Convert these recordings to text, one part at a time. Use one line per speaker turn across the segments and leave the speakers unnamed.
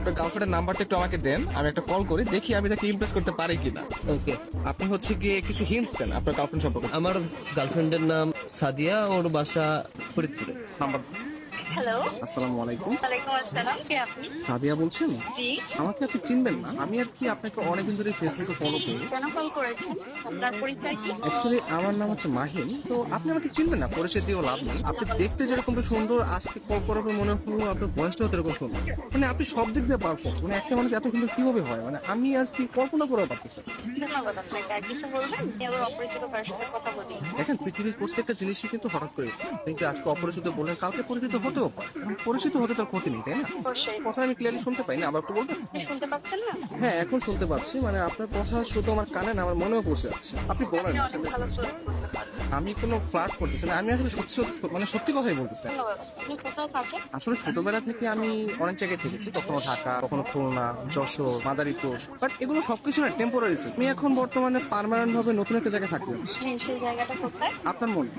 আপনার গার্লফ্রেন্ডের নাম্বারটা একটু আমাকে দেন, আমি একটা কল করি, দেখি আমি তাকে ইমপ্রেস করতে পারি কিনা।
ওকে।
আপনি হচ্ছে গিয়ে কিছু হিন্টস দেন আপনার গার্লফ্রেন্ড সম্পর্কে।
আমার গার্লফ্রেন্ডের নাম সাদিয়া, ওর বাসা ফরিদপুরে।
নাম্বার।
হ্যালো,
আসসালামু আলাইকুম।
ওয়ালাইকুম আসসালাম। কে আপনি?
সাদিয়া বলছেন?
জি।
আমাকে আপনি চিনবেন না, আমি আর কি আপনাকে অনেকদিন ধরে ফেসবুকে ফলো করি।
কেন কল করেছেন? আপনার পরিচয় কি?
অ্যাকচুয়ালি আমার নাম হচ্ছে মাহিন। তো আপনি আমাকে চিনবেন না, পরিচয় দিয়েও লাভ নেই। আপনি দেখতে যেরকম সুন্দর, আজকে কল করার পর মনে হলো আপনার বয়সটাও এরকম সুন্দর। মানে আপনি সব দিক দিয়ে পারফেক্ট। মানে একটা মানুষ এত সুন্দর কিভাবে হয়, মানে আমি আর কি কল্পনা করে পারতেছি না।
ধন্যবাদ আপনাকে। আর কিছু বলবেন? আমি আবার অপরিচিত কারোর সাথে কথা বলি।
দেখেন, পৃথিবীর প্রত্যেকটা জিনিসই কিন্তু হঠাৎ করে হয়। আপনি যে আজকে অপরিচিত বললেন, কালকে পরিচিত হতেও পারে। এখন পরিচিত হতে তার ক্ষতি নেই, তাই না?
অবশ্যই।
কথা আমি ক্লিয়ারলি শুনতে পাইনি, আবার একটু বলবেন?
শুনতে পাচ্ছেন না?
হ্যাঁ, এখন শুনতে পাচ্ছি। মানে আপনার কথা শুধু আমার কানে না, আমার মনেও পৌঁছে যাচ্ছে। আপনি বলেন।
আপনি অনেক ভালো ফ্লার্ট করতে পারেন।
আমি কোনো ফ্লার্ট করতেছি না, আমি আসলে সত্যি সত্যি মানে সত্যি কথাই বলতেছি।
ধন্যবাদ। আপনি কোথায় থাকেন?
আসলে ছোটবেলা থেকে আমি অনেক জায়গায় থেকেছি, কখনো ঢাকা, কখনো খুলনা, যশোর, মাদারীপুর। বাট এগুলো সবকিছু না টেম্পোরারি। আমি এখন বর্তমানে পার্মানেন্ট ভাবে নতুন একটা জায়গায় থাকতে যাচ্ছি।
জি, সেই জায়গাটা কোথায়?
আপনার মনে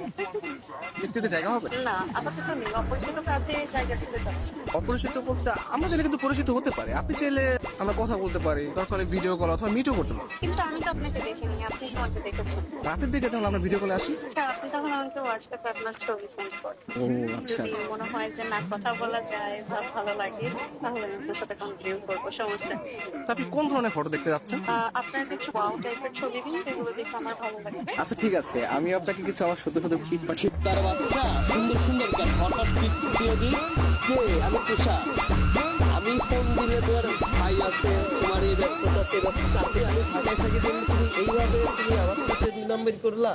একটু একটা জায়গা হবে?
না, আপাতত নেই। অপরিচিত কাজে জায়গা দিতে চাচ্ছি।
অপরিচিত বলতে আমরা চাইলে কিন্তু পরিচিত হতে পারে। আপনি চাইলে আমরা কথা বলতে পারি, দরকার ভিডিও কল অথবা মিটও করতে পারি।
কিন্তু আমি তো আপনাকে দেখিনি, আপনি তো আমাকে দেখেছেন।
রাতের দিকে তাহলে আমরা ভিডিও কলে আসি।
আচ্ছা, আপনি তখন আমাকে হোয়াটসঅ্যাপে আপনার ছবি সেন্ড করেন।
ও আচ্ছা।
যদি মনে হয় যে না, কথা বলা যায় বা ভালো লাগে, তাহলে আমি আপনার সাথে কন্টিনিউ করবো, সমস্যা নেই।
তা আপনি কোন ধরনের ফটো দেখতে যাচ্ছেন?
আপনার কিছু ওয়াও টাইপের ছবি দিন, যেগুলো দেখে আমার ভালো লাগবে।
আচ্ছা ঠিক আছে, আমি আপনাকে কিছু আমার সত্য সত্য পিক পাঠিয়ে।
তার বাচ্চা সুন্দর সুন্দর কেন হঠাৎ পিক দিয়ে দিই। কে? আমি তুষার। আমি ফোন দিলে তোর ভাই আছে, তোমার এই ব্যস্ততা সে ব্যস্ততা, আমি ঢাকায় থাকি, তুমি এইভাবে তুমি আমার সাথে 2 নম্বর করলা।